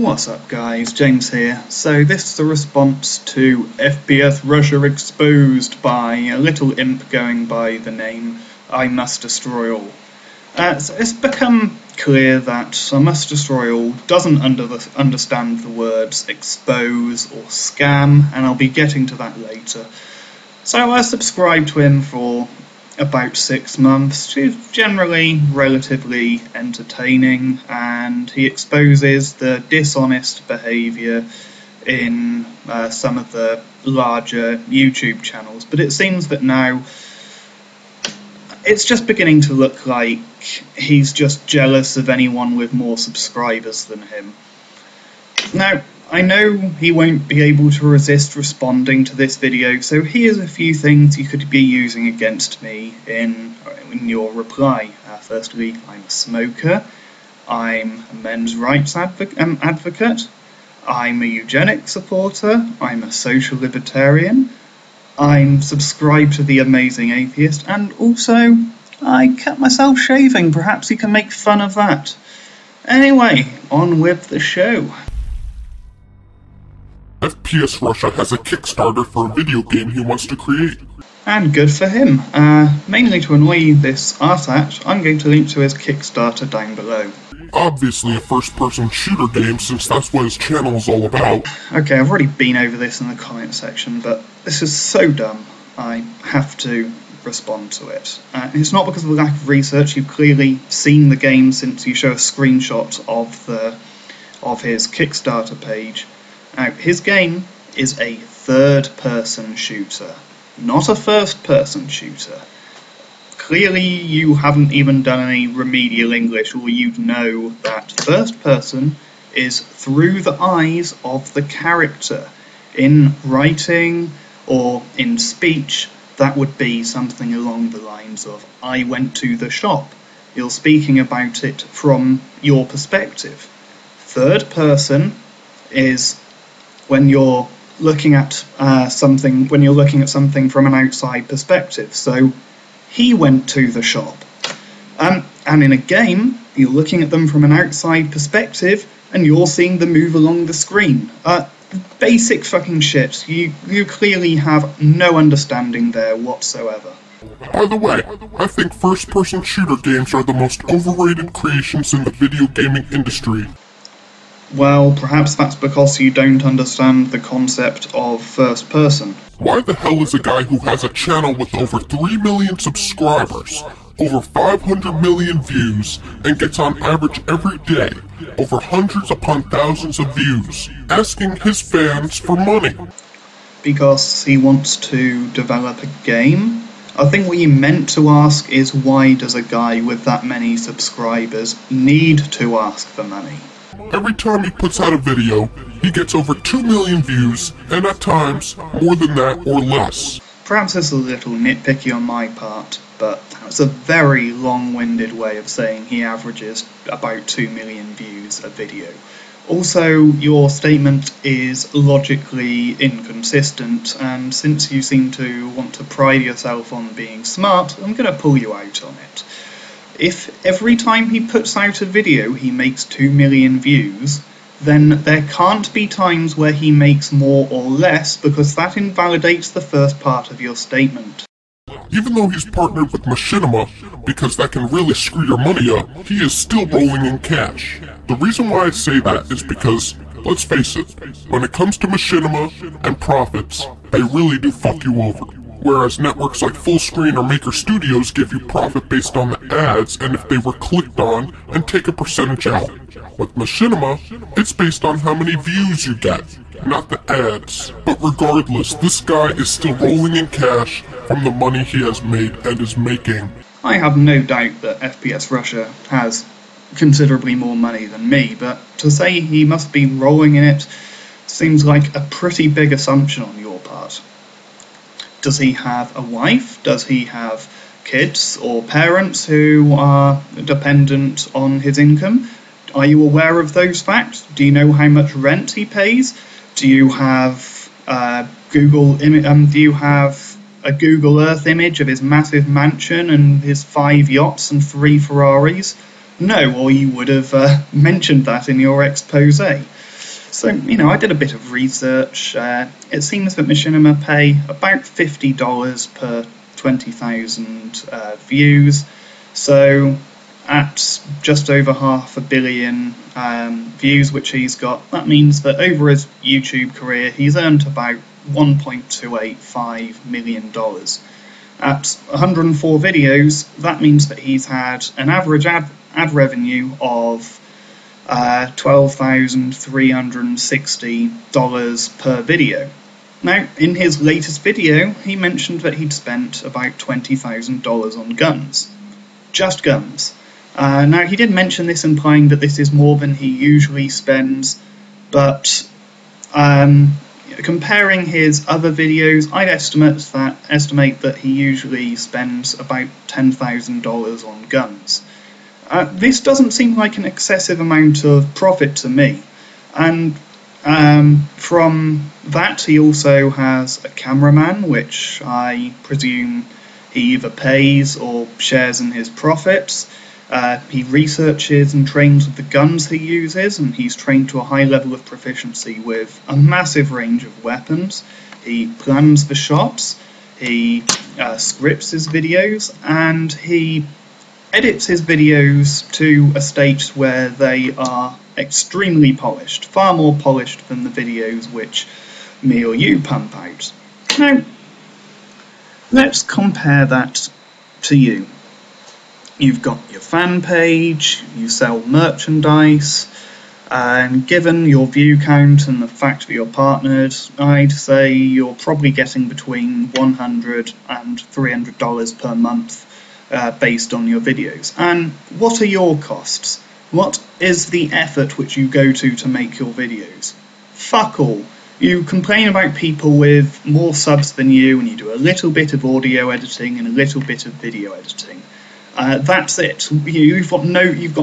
What's up guys, James here. So this is a response to FPSRussia EXPOSED by a little imp going by the name iMustdestroyall. So it's become clear that iMustdestroyall doesn't understand the words expose or scam, and I'll be getting to that later. So I subscribed to him for about 6 months. She's generally relatively entertaining, and he exposes the dishonest behaviour in some of the larger YouTube channels. But it seems that now it's just beginning to look like he's just jealous of anyone with more subscribers than him. Now, I know he won't be able to resist responding to this video, so here's a few things you could be using against me in your reply. Firstly, I'm a smoker, I'm a men's rights advocate, I'm a eugenics supporter, I'm a social libertarian, I'm subscribed to The Amazing Atheist, and also I cut myself shaving. Perhaps you can make fun of that. Anyway, on with the show. FPSRussia has a Kickstarter for a video game he wants to create. And good for him. Mainly to annoy this arsehole, I'm going to link to his Kickstarter down below. Obviously a first-person shooter game, since that's what his channel is all about. Okay, I've already been over this in the comment section, but this is so dumb, I have to respond to it. It's not because of the lack of research. You've clearly seen the game since you show a screenshot of his Kickstarter page. Now, his game is a third-person shooter, not a first-person shooter. Clearly, you haven't even done any remedial English, or you'd know that first-person is through the eyes of the character. In writing or in speech, that would be something along the lines of, I went to the shop. You're speaking about it from your perspective. Third-person is when you're looking at something from an outside perspective. So he went to the shop. And in a game, you're looking at them from an outside perspective, and you're seeing them move along the screen. Basic fucking shit. You clearly have no understanding there whatsoever. By the way, I think first-person shooter games are the most overrated creations in the video gaming industry. Well, perhaps that's because you don't understand the concept of first person. Why the hell is a guy who has a channel with over 3 million subscribers, over 500 million views, and gets on average every day over hundreds upon thousands of views, asking his fans for money? Because he wants to develop a game? I think what you meant to ask is, why does a guy with that many subscribers need to ask for money? Every time he puts out a video, he gets over 2 million views, and at times, more than that or less. Perhaps it's a little nitpicky on my part, but that's a very long-winded way of saying he averages about 2 million views a video. Also, your statement is logically inconsistent, and since you seem to want to pride yourself on being smart, I'm going to pull you out on it. If every time he puts out a video he makes 2 million views, then there can't be times where he makes more or less, because that invalidates the first part of your statement. Even though he's partnered with Machinima, because that can really screw your money up, he is still rolling in cash. The reason why I say that is because, let's face it, when it comes to Machinima and profits, they really do fuck you over. Whereas networks like Fullscreen or Maker Studios give you profit based on the ads and if they were clicked on, and take a percentage out. With Machinima, it's based on how many views you get, not the ads. But regardless, this guy is still rolling in cash from the money he has made and is making. I have no doubt that FPSRussia has considerably more money than me, but to say he must be rolling in it seems like a pretty big assumption on your part. Does he have a wife? Does he have kids or parents who are dependent on his income? Are you aware of those facts? Do you know how much rent he pays? Do you have do you have a Google Earth image of his massive mansion and his 5 yachts and 3 Ferraris? No, or you would have mentioned that in your expose. So, I did a bit of research. It seems that Machinima pay about $50 per 20,000 views. So, at just over 500 million views which he's got, that means that over his YouTube career he's earned about $1.285 million. At 104 videos, that means that he's had an average ad revenue of $12,360 per video. Now, in his latest video, he mentioned that he'd spent about $20,000 on guns. Just guns. Now, he did mention this, implying that this is more than he usually spends, but comparing his other videos, I'd estimate that he usually spends about $10,000 on guns. This doesn't seem like an excessive amount of profit to me, and from that he also has a cameraman, which I presume he either pays or shares in his profits. He researches and trains with the guns he uses, and he's trained to a high level of proficiency with a massive range of weapons. He plans the shots, he scripts his videos, and he edits his videos to a state where they are extremely polished, far more polished than the videos which me or you pump out. Now, let's compare that to you. You've got your fan page, you sell merchandise, and given your view count and the fact that you're partnered, I'd say you're probably getting between $100 and $300 per month based on your videos. And what are your costs? What is the effort which you go to make your videos? Fuck all. You complain about people with more subs than you, and you do a little bit of audio editing and a little bit of video editing. That's it. You've got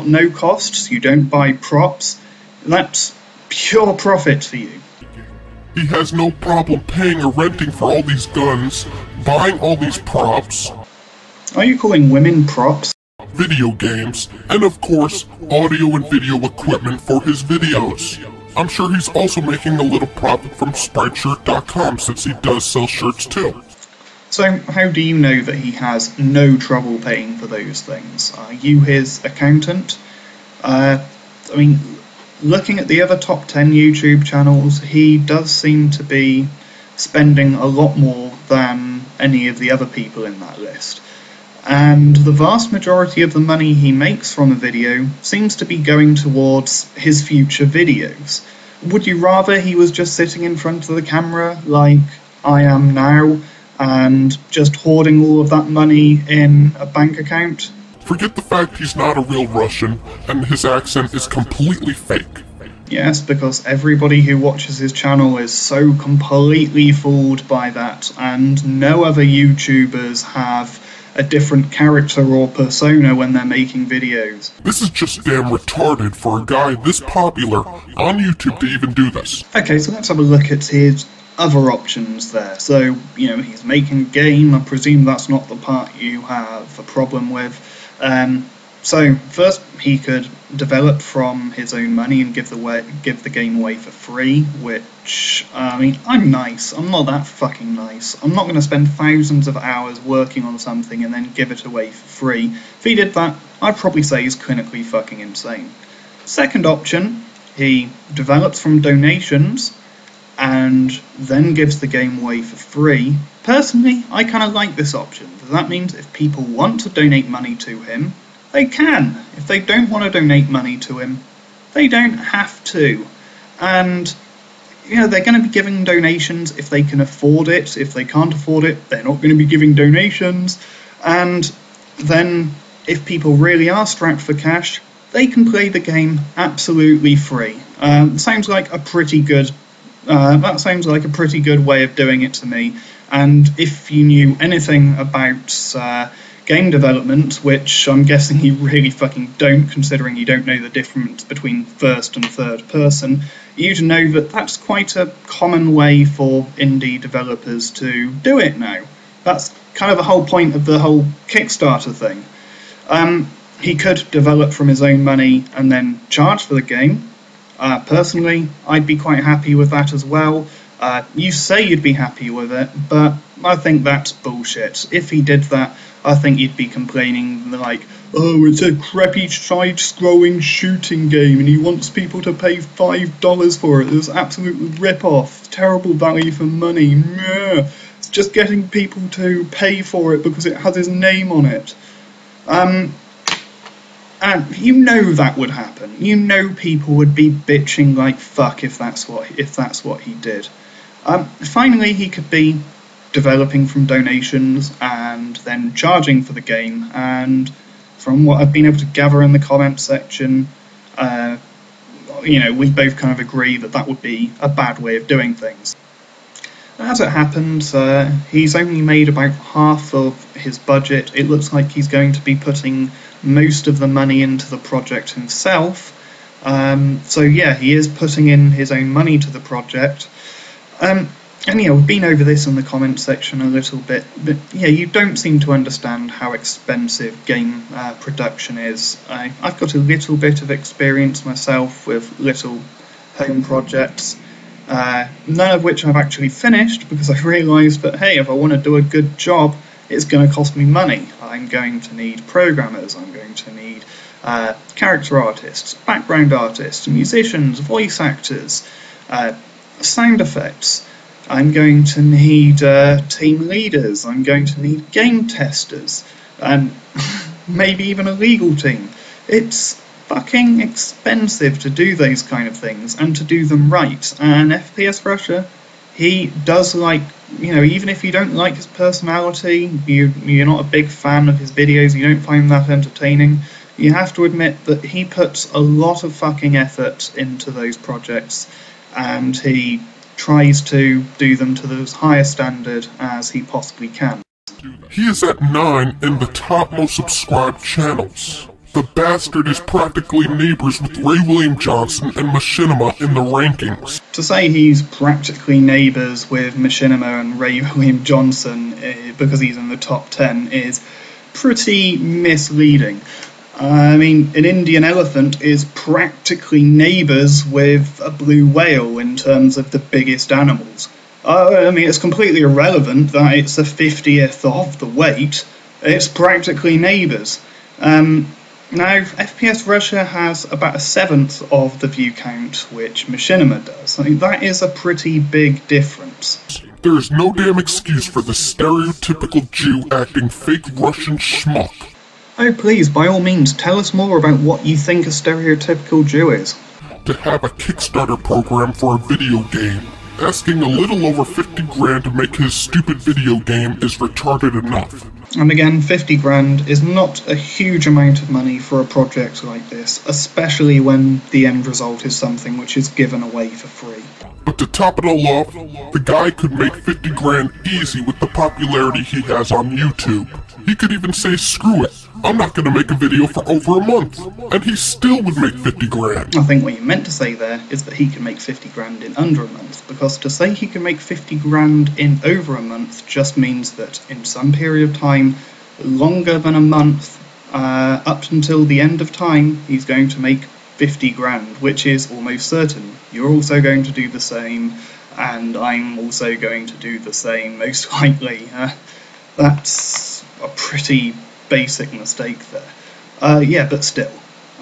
no costs. You don't buy props. That's pure profit for you. He has no problem paying or renting for all these guns, buying all these props. Are you calling women props? Video games, and of course, audio and video equipment for his videos. I'm sure he's also making a little profit from Spriteshirt.com, since he does sell shirts too. So, how do you know that he has no trouble paying for those things? Are you his accountant? Looking at the other top 10 YouTube channels, he does seem to be spending a lot more than any of the other people in that list. And the vast majority of the money he makes from a video seems to be going towards his future videos. Would you rather he was just sitting in front of the camera like I am now, and just hoarding all of that money in a bank account? Forget the fact he's not a real Russian, and his accent is completely fake. Yes, because everybody who watches his channel is so completely fooled by that, and no other YouTubers have a different character or persona when they're making videos. This is just damn retarded for a guy this popular on YouTube to even do this. Okay, so let's have a look at his other options there. So, he's making a game. I presume that's not the part you have a problem with. So, first he could develop from his own money and give the game away for free, which, I'm nice. I'm not that fucking nice. I'm not going to spend thousands of hours working on something and then give it away for free. If he did that, I'd probably say he's clinically fucking insane. Second option, he develops from donations and then gives the game away for free. Personally, I kind of like this option. That means if people want to donate money to him, they can. If they don't want to donate money to him, they don't have to. And, they're going to be giving donations if they can afford it. If they can't afford it, they're not going to be giving donations. And then, if people really are strapped for cash, they can play the game absolutely free. Sounds like a pretty good way of doing it to me. And if you knew anything about game development, which I'm guessing you really fucking don't, considering you don't know the difference between first and third person, you'd know that that's quite a common way for indie developers to do it now. That's kind of the whole point of the whole Kickstarter thing. He could develop from his own money and then charge for the game, Personally, I'd be quite happy with that as well. You say you'd be happy with it, but I think that's bullshit. If he did that, I think you'd be complaining like, oh, it's a crappy side-scrolling shooting game and he wants people to pay $5 for it. It's absolute rip-off. Terrible value for money. Meh. It's just getting people to pay for it because it has his name on it. And you know that would happen. You know people would be bitching like fuck if that's what he did. Finally, he could be developing from donations and then charging for the game. And from what I've been able to gather in the comments section, we both kind of agree that that would be a bad way of doing things. As it happens, he's only made about half of his budget. It looks like he's going to be putting most of the money into the project himself. So yeah, he is putting in his own money to the project. And yeah, we've been over this in the comments section a little bit, but yeah, you don't seem to understand how expensive game production is. I've got a little bit of experience myself with little home projects, none of which I've actually finished because I've realised that, hey, if I want to do a good job, it's going to cost me money. I'm going to need programmers, I'm going to need character artists, background artists, musicians, voice actors, sound effects. I'm going to need team leaders, I'm going to need game testers, and maybe even a legal team. It's fucking expensive to do those kind of things, and to do them right. And FPSRussia, he does like, even if you don't like his personality, you're not a big fan of his videos, you don't find that entertaining, you have to admit that he puts a lot of fucking effort into those projects, and he tries to do them to the highest standard as he possibly can. He is at 9 in the top most subscribed channels. The bastard is practically neighbors with YesIamJames and Machinima in the rankings. To say he's practically neighbours with Machinima and YesIamJames because he's in the top 10 is pretty misleading. I mean, an Indian elephant is practically neighbours with a blue whale in terms of the biggest animals. I mean, it's completely irrelevant that it's a 50th of the weight. It's practically neighbours. Now, FPSRussia has about a 1/7 of the view count, which Machinima does. I mean, that is a pretty big difference. There is no damn excuse for the stereotypical Jew acting fake Russian schmuck. Oh, please, by all means, tell us more about what you think a stereotypical Jew is. To have a Kickstarter program for a video game. Asking a little over 50 grand to make his stupid video game is retarded enough. And again, 50 grand is not a huge amount of money for a project like this, especially when the end result is something which is given away for free. But to top it all off, the guy could make 50 grand easy with the popularity he has on YouTube. He could even say, screw it, I'm not gonna make a video for over a month, and he still would make 50 grand. I think what you meant to say there is that he can make 50 grand in under a month, because to say he can make 50 grand in over a month just means that in some period of time, longer than a month, up until the end of time, he's going to make 50 grand, which is almost certain. You're also going to do the same, and I'm also going to do the same, most likely. That's a pretty basic mistake there. Yeah, but still.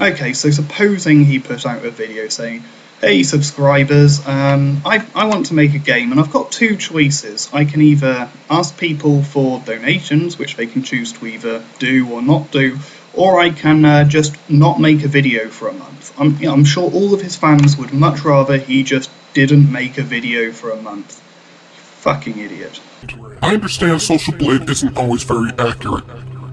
Okay, so supposing he put out a video saying, hey subscribers, I want to make a game and I've got two choices. I can either ask people for donations, which they can choose to either do or not do, or I can just not make a video for a month. I'm sure all of his fans would much rather he just didn't make a video for a month. Fucking idiot. I understand Social Blade isn't always very accurate,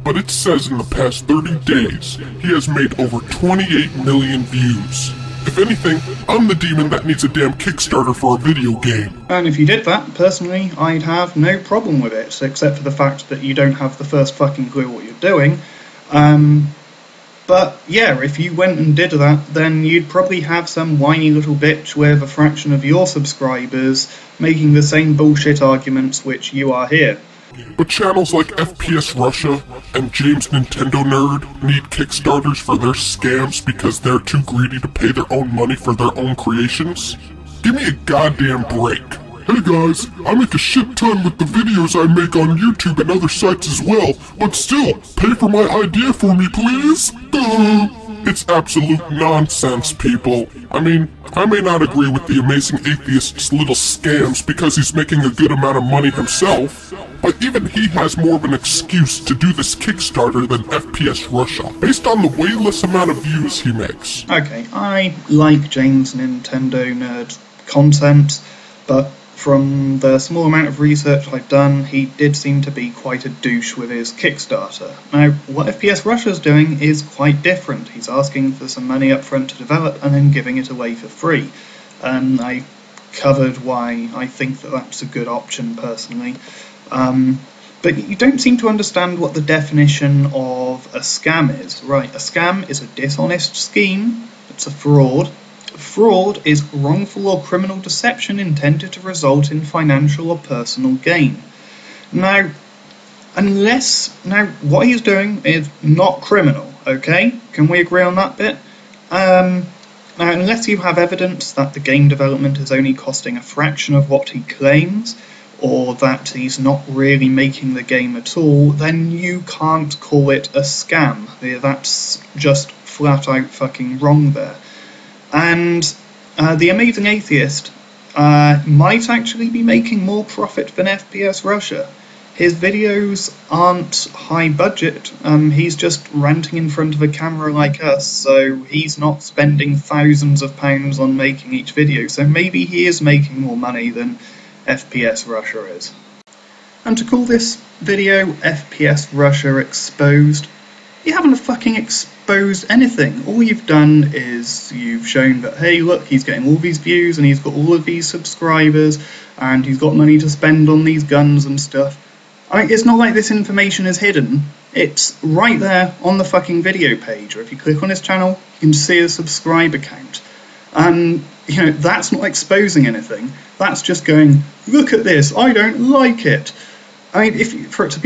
but it says in the past 30 days, he has made over 28 million views. If anything, I'm the demon that needs a damn Kickstarter for a video game. And if you did that, personally, I'd have no problem with it, except for the fact that you don't have the first fucking clue what you're doing. But yeah, if you went and did that, then you'd probably have some whiny little bitch with a fraction of your subscribers making the same bullshit arguments which you are here. But channels like FPSRussia, and James Nintendo Nerd need Kickstarters for their scams because they're too greedy to pay their own money for their own creations? Give me a goddamn break. Hey guys, I make a shit ton with the videos I make on YouTube and other sites as well, but still, pay for my idea for me, please? Duh. It's absolute nonsense, people. I mean, I may not agree with the Amazing Atheist's little scams because he's making a good amount of money himself, but even he has more of an excuse to do this Kickstarter than FPS Russia, based on the way less amount of views he makes. Okay, I like James Nintendo Nerd content, but from the small amount of research I've done, he did seem to be quite a douche with his Kickstarter. Now, what FPS Russia's doing is quite different. He's asking for some money up front to develop and then giving it away for free. I covered why I think that that's a good option personally. But you don't seem to understand what the definition of a scam is. Right, a scam is a dishonest scheme, it's a fraud. Fraud is wrongful or criminal deception intended to result in financial or personal gain. Now, what he's doing is not criminal, okay? Can we agree on that bit? Now, unless you have evidence that the game development is only costing a fraction of what he claims, or that he's not really making the game at all, then you can't call it a scam. That's just flat out fucking wrong there. And the Amazing Atheist might actually be making more profit than FPS Russia. His videos aren't high budget, he's just ranting in front of a camera like us, so he's not spending thousands of pounds on making each video, so maybe he is making more money than FPS Russia is. And to call this video FPS Russia Exposed, you haven't fucking exposed anything. All you've done is you've shown that, hey look, he's getting all these views and he's got all of these subscribers and he's got money to spend on these guns and stuff. I mean, it's not like this information is hidden. It's right there on the fucking video page, or if you click on his channel, you can see his subscriber count. You know, that's not exposing anything. That's just going, look at this, I don't like it. I mean, for it to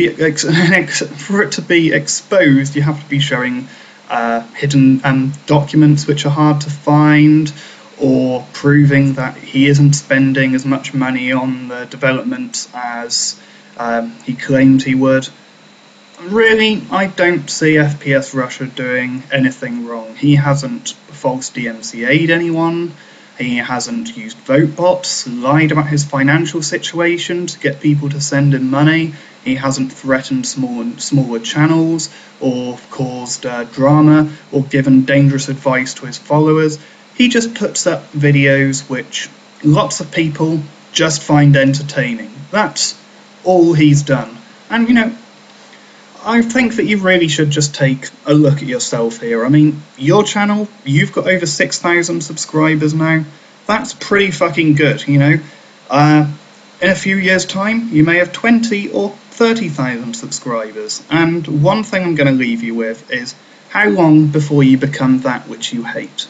be exposed, you have to be showing hidden documents which are hard to find, or proving that he isn't spending as much money on the development as he claimed he would. Really, I don't see FPS Russia doing anything wrong. He hasn't false DMCA'd anyone. He hasn't used vote bots, lied about his financial situation to get people to send him money. He hasn't threatened smaller channels, or caused drama, or given dangerous advice to his followers. He just puts up videos which lots of people just find entertaining. That's all he's done. And, you know, I think that you really should just take a look at yourself here. I mean, your channel, you've got over 6,000 subscribers now. That's pretty fucking good, you know. In a few years' time, you may have 20 or 30,000 subscribers. And one thing I'm going to leave you with is, how long before you become that which you hate?